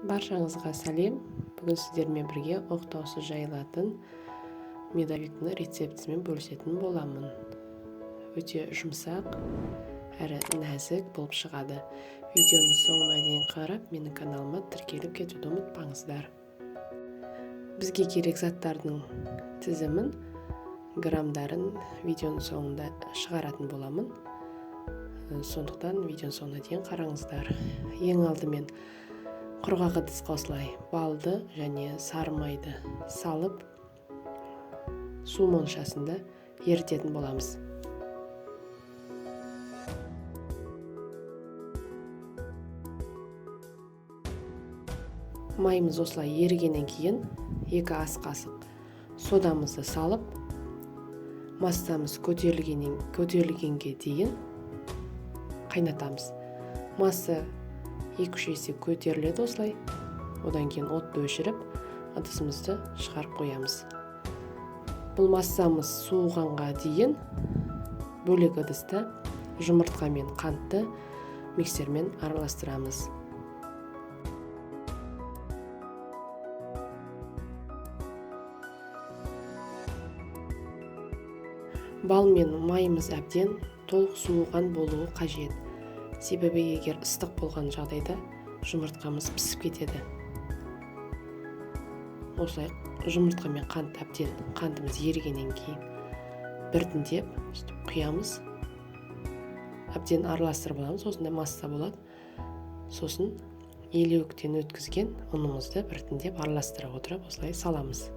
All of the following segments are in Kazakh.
Баршаңызға сәлем. Бүгін сіздермен бірге оқтаусыз жайылатын медовиктің рецептісімен бөлісетін боламын. Өте жұмсақ әрі нәзік болып шығады. Видеоны соңына дейін қарап, менің каналыма тіркеліп кетуді ұмытпаңыздар. Бізге керек заттардың тізімін, граммдарын видеоның соңында шығаратын боламын. Сондықтан видеоның соңына дейін қараңыздар. Ең алдымен құрғақ ыдысқа осылай балды және сары майды салып, су моншасында ерітетін боламыз. Майымыз осылай ерігеннен кейін 2 ас қасық содамызды салып, массамыз көтерілгенге дейін қайнатамыз. Масса 2-3 есе көтеріледі осылай. Одан кейін отты өшіріп, ыдысымызды шығарып қоямыз. Бұл массамыз суығанға дейін бөлек ыдыста жұмыртқа мен қантты миксермен араластырамыз. Бал мен майымыз әбден толық суыған болуы қажет. Себебі егер ыстық болған жағдайда жұмыртқамыз пісіп кетеді. Осылай жұмыртқа мен қант әбден қантымыз ерігеннен кейін біртіндеп құямыз. Әбден араластырып аламыз, осындай масса болады. Сосын елеуіктен өткізген ұнымызды біртіндеп араластыра отырып осылай саламыз.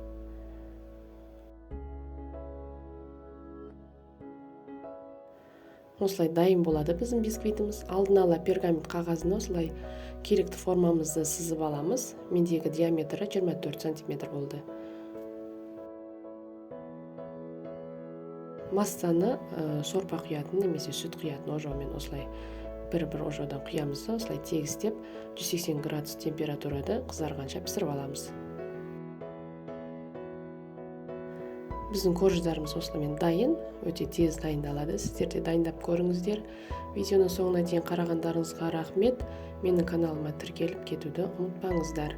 Осылай дайын болады біздің бисквитіміз. Алдын ала пергамент қағазына осылай керекті формамызды сызып аламыз. Мендегі диаметрі 24 см болды. Массаны сорпа құятын немесе сүт құятын ожаумен осылай бір ожаудан құямыз да осылай тегістеп 180 градус температурада қызарғанша пісіріп аламыз. Біздің корждарымыз осылаймен дайын, өте тез дайындалады. Сіздер де дайындап көріңіздер. Видеоның соңына дейін қарағандарыңызға рахмет. Менің каналыма тіркеліп кетуді ұмытпаңыздар.